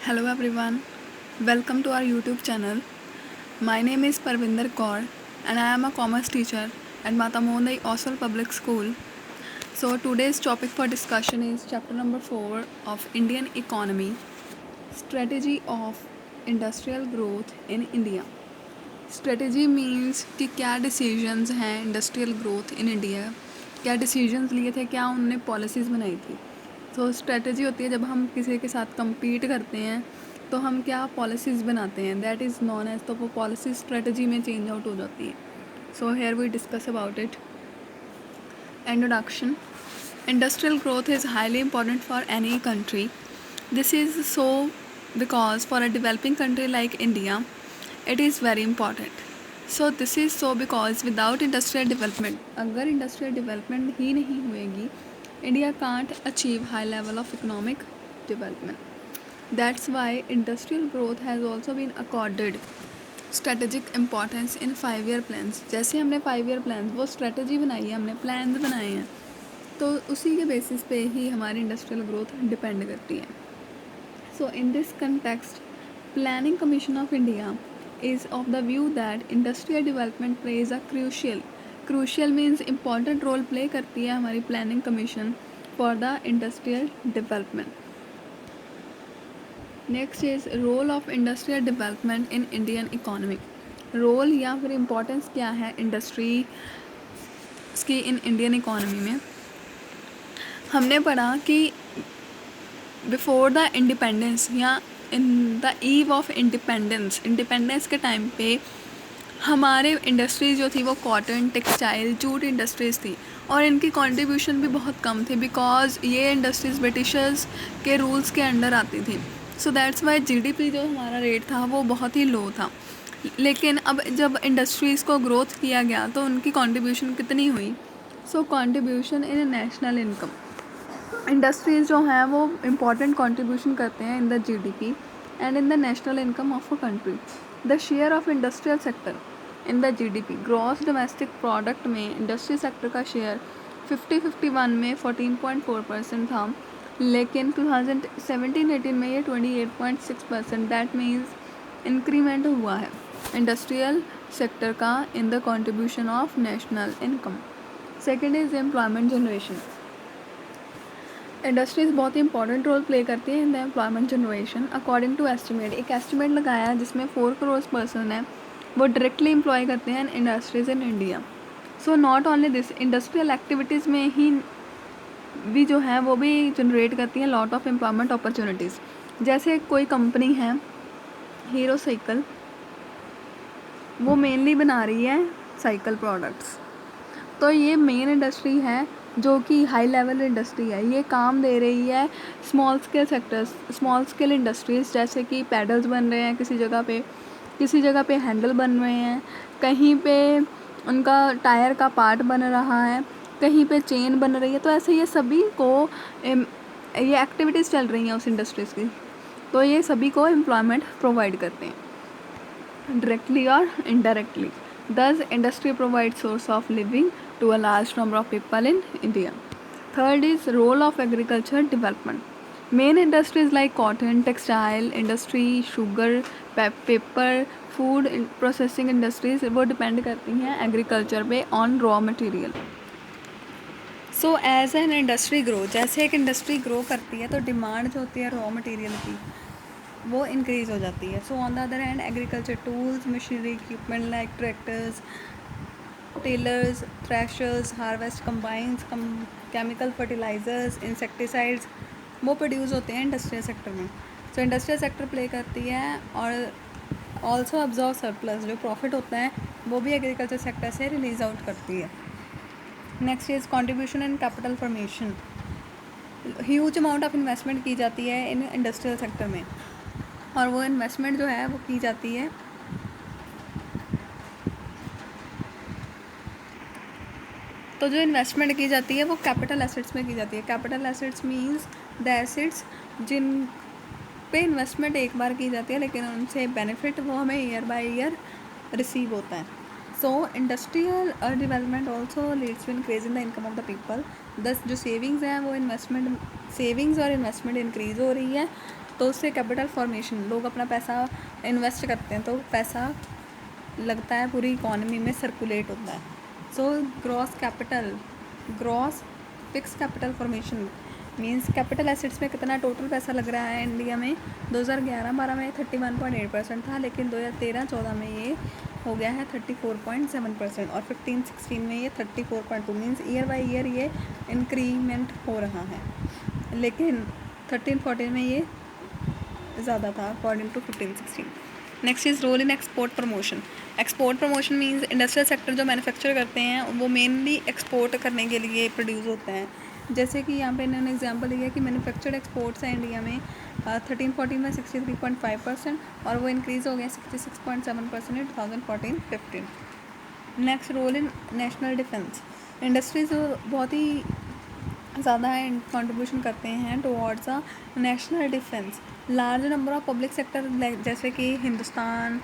Hello everyone, welcome to our YouTube channel. My name is Parvinder Kaur and I am a commerce teacher at Matamondai Oswal Public School. So today's topic for discussion is chapter number 4 of Indian Economy, Strategy of Industrial Growth in India. Strategy means कि क्या decisions हैं industrial growth in India, क्या decisions लिए थे, क्या उन्होंने policies बनाई थी. तो स्ट्रेटजी होती है जब हम किसी के साथ compete करते हैं तो हम क्या पॉलिसीज़ बनाते हैं, दैट इज़ नॉन एज. तो वो पॉलिसी स्ट्रेटजी में चेंज आउट हो जाती है. So here we discuss about it. Introduction. Industrial growth is highly important for any country. This is so because for a developing country like India, it is very important. So this is so because without industrial development, अगर industrial development ही नहीं होएगी, India can't achieve high level of economic development. That's why industrial growth has also been accorded strategic importance in 5-year plans. जैसे हमने 5-year plans वो strategy बनाई है, हमने plans बनाए हैं, तो उसी के बेसिस पे ही हमारी इंडस्ट्रियल ग्रोथ डिपेंड करती है. So in this context planning commission of India is of the view that industrial development plays a crucial means important role play करती है हमारी planning commission for the industrial development. Next is role of industrial development in Indian economy. Role या फिर importance क्या है industry की इन Indian economy में. हमने पढ़ा कि बिफोर द इंडिपेंडेंस या in the eve of independence के टाइम पे हमारे इंडस्ट्रीज जो थी वो कॉटन, टेक्सटाइल, जूट इंडस्ट्रीज़ थी और इनकी कंट्रीब्यूशन भी बहुत कम थी बिकॉज ये इंडस्ट्रीज़ ब्रिटिशर्स के रूल्स के अंडर आती थी. सो दैट्स वाई जीडीपी जो हमारा रेट था वो बहुत ही लो था. लेकिन अब जब इंडस्ट्रीज़ को ग्रोथ किया गया तो उनकी कंट्रीब्यूशन कितनी हुई. So contribution in national income, industries जो हैं वो इम्पॉर्टेंट कंट्रीब्यूशन करते हैं in the GDP and in the national income of a country. The share of industrial sector in the GDP, gross domestic product में industry sector का share 50-51 में 14.4% था, लेकिन 2017-18 में ये 28.6%. दैट मीन्स इंक्रीमेंट हुआ है इंडस्ट्रियल सेक्टर का in the contribution of national income. Second is employment generation. Industries बहुत ही इंपॉर्टेंट रोल प्ले करती है in the employment generation. According to estimate, एक एस्टिमेट लगाया जिसमें 4 करोड़ पर्सन है वो डायरेक्टली एम्प्लॉय करते हैं industries in India. So not only this, industrial activities में ही भी जो है वो भी जनरेट करती हैं लॉट ऑफ एम्प्लॉयमेंट अपॉर्चुनिटीज़. जैसे कोई कंपनी है हीरो साइकिल, वो मेनली बना रही है साइकिल प्रोडक्ट्स, तो ये मेन इंडस्ट्री है जो कि हाई लेवल इंडस्ट्री है. ये काम दे रही है small scale sectors, small scale industries, जैसे कि पैडल्स बन रहे हैं किसी जगह पे हैंडल बन रहे हैं, कहीं पे उनका टायर का पार्ट बन रहा है, कहीं पे चेन बन रही है. तो ऐसे ये सभी को ये एक्टिविटीज़ चल रही हैं उस इंडस्ट्रीज़ की, तो ये सभी को एम्प्लॉयमेंट प्रोवाइड करते हैं डायरेक्टली और indirectly. Thus, industry provides source of living to a large number of people in India. Third is role of agriculture development. Main industries like cotton, textile industry, sugar, paper, food processing industries वो depend करती हैं agriculture पे on raw material. So as an industry grow, जैसे एक industry grow करती है तो demand जो होती है raw material की वो इंक्रीज़ हो जाती है. So on the other hand agriculture tools, machinery equipment like tractors, tillers, threshers, harvest combines, chemical fertilizers, insecticides वो प्रोड्यूस होते हैं इंडस्ट्रियल सेक्टर में. सो इंडस्ट्रियल सेक्टर प्ले करती है और ऑल्सो अब्जॉर्व सरप्लस, जो प्रॉफिट होता है वो भी एग्रीकल्चर सेक्टर से रिलीज आउट करती है. Next is contribution in capital formation. Huge amount of investment की जाती है इन इंडस्ट्रियल सेक्टर में और वो इन्वेस्टमेंट जो है वो की जाती है तो जो इन्वेस्टमेंट की जाती है वो कैपिटल एसेट्स में की जाती है. Capital assets means the assets जिन पे इन्वेस्टमेंट एक बार की जाती है लेकिन उनसे बेनिफिट वो हमें ईयर बाय ईयर रिसीव होता है. So industrial development also leads to increase in the income of the people. Thus जो सेविंग्स हैं वो सेविंग्स और इन्वेस्टमेंट इंक्रीज़ हो रही है तो उससे कैपिटल फॉर्मेशन, लोग अपना पैसा इन्वेस्ट करते हैं तो पैसा लगता है पूरी इकोनॉमी में सर्कुलेट होता है। So gross fix capital formation means capital assets में कितना टोटल पैसा लग रहा है इंडिया में। 2011-12 में 31.8% था, लेकिन 2013-14 में ये हो गया है 34.7% और 15-16 में ये 34.2 मीन्स ईयर बाय ईयर ये इंक्रीमेंट हो रहा है। लेकिन 13-14 में ये ज़्यादा था according to 15-16। Next is role in export promotion. Export promotion means industrial sector जो मैन्युफैक्चर करते हैं वो मेनली एक्सपोर्ट करने के लिए प्रोड्यूस होते हैं। जैसे कि यहाँ पे इन्होंने एग्जांपल दिया कि मैन्युफैक्चर्ड एक्सपोर्ट्स हैं इंडिया में 13-14 में 63.5% और वो इंक्रीज़ हो गया 66.7% in 2014-15। Next role in national defence. Industries बहुत ही ज़्यादा कंट्रीब्यूशन करते हैं towards a national defence. Large number of public sector जैसे कि हिंदुस्तान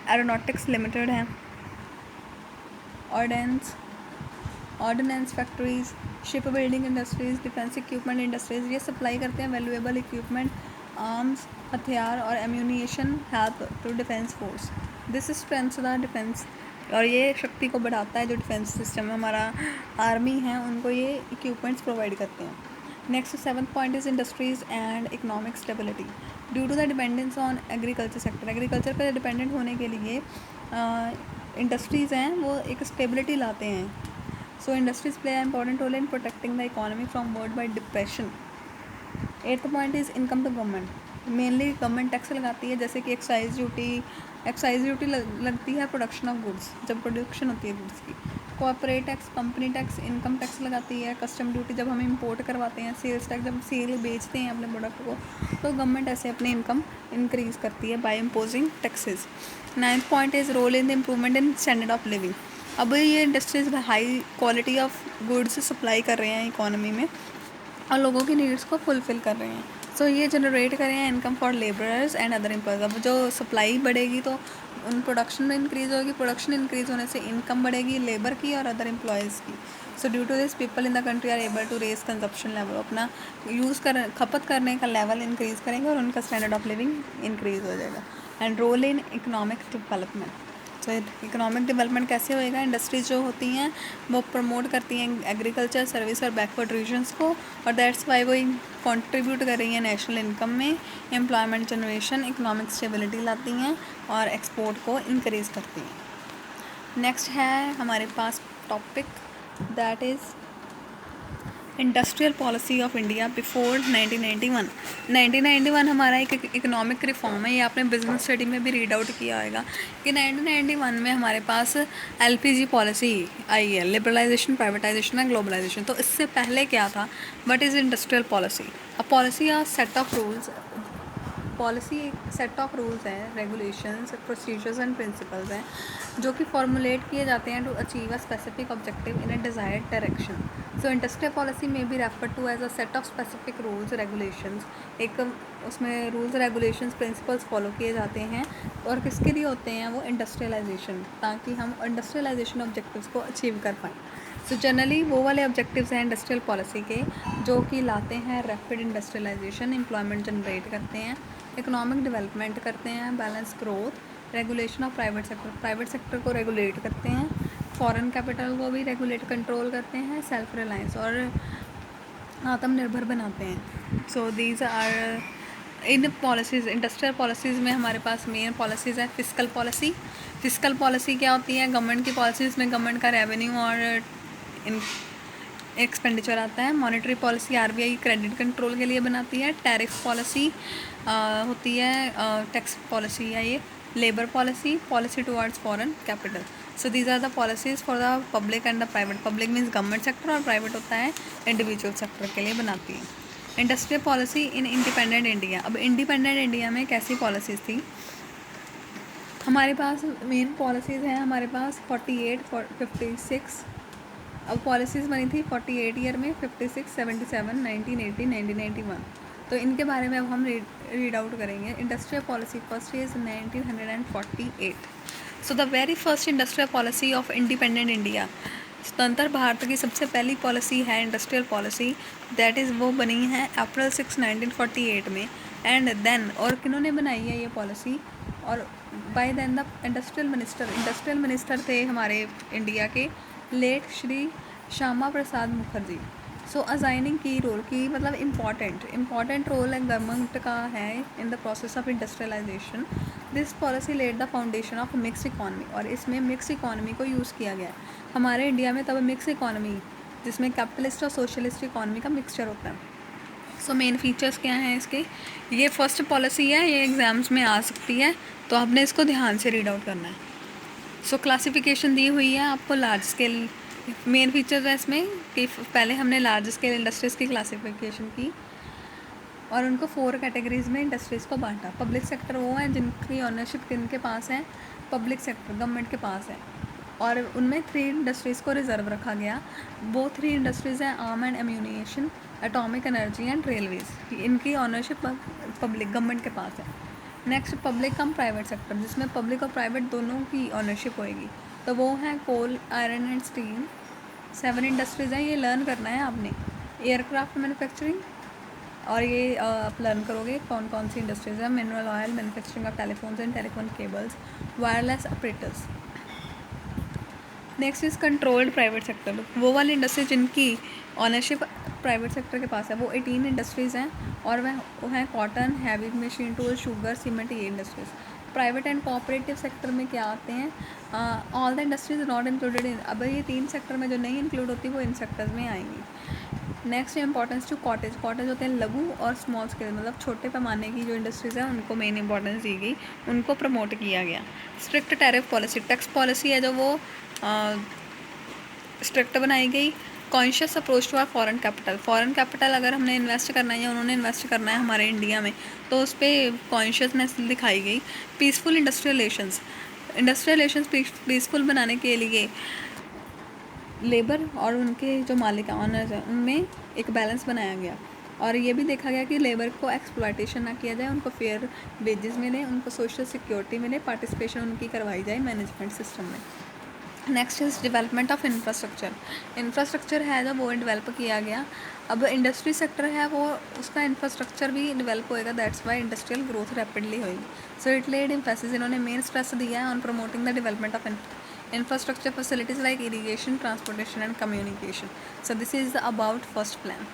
एरोनॉटिक्स लिमिटेड है, ordnance factories, ship building industries, defence equipment industries, ये सप्लाई करते हैं वैल्यूएबल इक्विपमेंट, आर्म्स, हथियार और ammunition help to defence force. This strengths the defence, और ये शक्ति को बढ़ाता है जो डिफेंस सिस्टम में हमारा आर्मी है उनको ये इक्विपमेंट्स प्रोवाइड करते हैं। Next 7th point is industries and economic stability. Due to the dependence on agriculture sector, agriculture पर डिपेंडेंट होने के लिए इंडस्ट्रीज़ हैं वो एक स्टेबिलिटी लाते हैं। So industries play important role in protecting the economy from worldwide depression. 8th point is income to government. Mainly government tax लगाती है, जैसे कि एक्साइज ड्यूटी लगती है प्रोडक्शन ऑफ गुड्स, जब प्रोडक्शन होती है गुड्स की। Corporate tax, company tax, income tax लगाती है। कस्टम ड्यूटी जब हम इंपोर्ट करवाते हैं। सेल्स टैक्स जब सेल बेचते हैं अपने प्रोडक्ट को, तो गवर्नमेंट ऐसे अपनी इनकम इंक्रीज़ करती है by imposing taxes. 9th point is role in the improvement in standard of living. अब ये industries high quality of goods supply कर रहे हैं इकोनॉमी में और लोगों की नीड्स को फुलफ़िल कर रहे हैं। सो ये जनरेट कर रहे हैं income for labourers and other employees. अब जो सप्लाई बढ़ेगी तो उन प्रोडक्शन में इंक्रीज़ होगी, प्रोडक्शन इंक्रीज़ होने से इनकम बढ़ेगी लेबर की और अदर एम्प्लॉयज़ की। So due to this people in the country are able to raise consumption level, अपना खपत करने का लेवल इंक्रीज़ करेंगे और उनका स्टैंडर्ड ऑफ लिविंग इंक्रीज़ हो जाएगा। And role in economic development. तो इकोनॉमिक डेवलपमेंट कैसे होएगा? इंडस्ट्रीज जो होती हैं वो प्रमोट करती हैं एग्रीकल्चर, सर्विस और बैकवर्ड रीजन्स को, और दैट्स वाई वो कंट्रीब्यूट कर रही हैं नेशनल इनकम में, एम्प्लॉयमेंट जनरेशन, इकोनॉमिक स्टेबिलिटी लाती हैं और एक्सपोर्ट को इंक्रीज़ करती हैं। नेक्स्ट है हमारे पास topic that is industrial policy of India before 1991। 1991 हमारा एक इकोनॉमिक रिफॉर्म है, ये आपने बिजनेस स्टडी में भी रीड आउट किया होगा कि 1991 में हमारे पास एलपीजी पॉलिसी आई है, लिबरलाइजेशन, प्राइवेटाइजेशन एंड ग्लोबलाइजेशन। तो इससे पहले क्या था? What is industrial policy? A policy are set of rules, policy एक सेट ऑफ रूल्स हैं, रेगुलेशंस, प्रोसीजर्स एंड प्रिंसिपल्स हैं जो कि फॉर्मुलेट किए जाते हैं to achieve a specific objective in a desired direction. So industrial policy में be refer to as a set of specific rules regulations. एक उसमें रूल्स रेगुलेशंस प्रिंसिपल्स फॉलो किए जाते हैं और किसके लिए होते हैं वो? इंडस्ट्रियलाइजेशन, ताकि हम इंडस्ट्रियलाइजेशन ऑब्जेक्टिव्स को अचीव कर पाएँ। सो जनरली वो वाले ऑब्जेक्टिव्स हैं इंडस्ट्रियल पॉलिसी के जो कि लाते हैं रैपिड इंडस्ट्रियलाइजेशन, एम्प्लॉयमेंट जनरेट करते हैं, इकोनॉमिक डेवलपमेंट करते हैं, balance growth, regulation of private sector को रेगुलेट करते हैं, फॉरेन कैपिटल को भी रेगुलेट कंट्रोल करते हैं, सेल्फ रिलायंस और आत्मनिर्भर बनाते हैं। So these are in policies. Industrial policies में हमारे पास मेन पॉलिसीज़ है फिस्कल पॉलिसी। फिस्कल पॉलिसी क्या होती है? गवर्नमेंट की पॉलिसीज़ में गवर्नमेंट का रेवेन्यू और एक्सपेंडिचर आता है। Monetary policy RBI credit control के लिए बनाती है। टैरिफ पॉलिसी होती है, टैक्स पॉलिसी है ये। Labour policy, policy towards foreign capital. So these are the policies for the public and the private. Public means government sector और प्राइवेट होता है इंडिविजुअल सेक्टर के लिए बनाती है। Industrial policy in independent India. अब इंडिपेंडेंट इंडिया में कैसी पॉलिसीज़ थी? हमारे पास मेन पॉलिसीज़ हैं हमारे पास 48, 56। अब पॉलिसीज़ बनी थी 48 ईयर में, 56, 77, 1980, 1991। तो इनके बारे में अब हम रीड आउट करेंगे। Industrial policy first is 1948। So the very first industrial policy of independent India, स्वतंत्र भारत की सबसे पहली पॉलिसी है इंडस्ट्रियल पॉलिसी, दैट इज़ वो बनी है अप्रैल 6, 1948 में। एंड देन, और किन्होंने बनाई है ये पॉलिसी, और by then the industrial minister थे हमारे इंडिया के late Shri Shyama Prasad Mukherjee. So assigning की रोल की मतलब इम्पॉर्टेंट रोल गवर्नमेंट का है in the process of industrialisation. This policy laid the foundation of mix economy, और इसमें मिक्स इकॉनमी को यूज़ किया गया है हमारे इंडिया में। तब मिक्स इकॉनमी जिसमें कैपिटलिस्ट और सोशलिस्ट इकॉनमी का मिक्सचर होता है। सो मेन फीचर्स क्या हैं इसके, ये फर्स्ट पॉलिसी है, ये एग्ज़ाम्स में आ सकती है, तो आपने इसको ध्यान से रीड आउट करना है। सो क्लासिफिकेशन दी हुई है आपको लार्ज स्केल, मेन फीचर्स है इसमें कि पहले हमने लार्ज स्केल इंडस्ट्रीज़ की क्लासिफिकेशन की और उनको 4 कैटेगरीज में इंडस्ट्रीज़ को बांटा। पब्लिक सेक्टर वो है जिनकी ऑनरशिप किनके पास है, पब्लिक सेक्टर गवर्नमेंट के पास है, और उनमें 3 इंडस्ट्रीज़ को रिजर्व रखा गया। वो 3 इंडस्ट्रीज़ हैं arm and ammunition, atomic energy and Railways. इनकी ऑनरशिप पब्लिक गवर्नमेंट के पास है। नेक्स्ट पब्लिक कम प्राइवेट सेक्टर, जिसमें पब्लिक और प्राइवेट दोनों की ऑनरशिप होएगी, तो वो हैं कोल, आयरन एंड स्टील। 7 इंडस्ट्रीज़ हैं, ये लर्न करना है आपने। एयरक्राफ्ट मैन्युफैक्चरिंग, और ये आप लर्न करोगे कौन कौन सी इंडस्ट्रीज़ हैं। Mineral oil, manufacturing of telephones and telephone cables, wireless operators. Next is controlled private sector, वो वाली इंडस्ट्री जिनकी ऑनरशिप प्राइवेट सेक्टर के पास है, वो 18 इंडस्ट्रीज़ हैं, और वह हैं cotton, heavy machine tool, sugar, cement, ये industries. Private and cooperative sector में क्या आते हैं, all the industries not included in, अब ये 3 सेक्टर में जो नहीं इंक्लूड होती वो इन सेक्टर्स में आएंगी। नेक्स्ट इंपॉर्टेंस टू कॉटेज होते हैं लघु और स्मॉल स्केल, मतलब छोटे पैमाने की जो इंडस्ट्रीज़ हैं उनको मेन इंपॉर्टेंस दी गई, उनको प्रमोट किया गया। Strict tariff policy, tax policy है जो वो स्ट्रिक्ट बनाई गई। Conscious approach to our foreign capital अगर हमने इन्वेस्ट करना है या उन्होंने इन्वेस्ट करना है हमारे इंडिया में, तो उस पर कॉन्शियसनेस दिखाई गई। पीसफुल इंडस्ट्रियल रिलेशंस पीसफुल बनाने के लिए लेबर और उनके जो मालिक ऑनर्स हैं उनमें एक बैलेंस बनाया गया, और ये भी देखा गया कि लेबर को एक्सप्लॉयटेशन ना किया जाए, उनको फेयर वेजेस मिले, उनको सोशल सिक्योरिटी मिले, पार्टिसिपेशन उनकी करवाई जाए मैनेजमेंट सिस्टम में। Next is development of infrastructure है जो वो डेवलप किया गया। अब इंडस्ट्री सेक्टर है वो उसका इंफ्रास्ट्रक्चर भी डेवलप होएगा, that's why industrial growth rapidly होएगी। सो इट लेड एम्फेसिस, इन्होंने मेन स्ट्रेस दिया है on promoting the development of infrastructure facilities like irrigation, transportation and communication. So this is about first plan.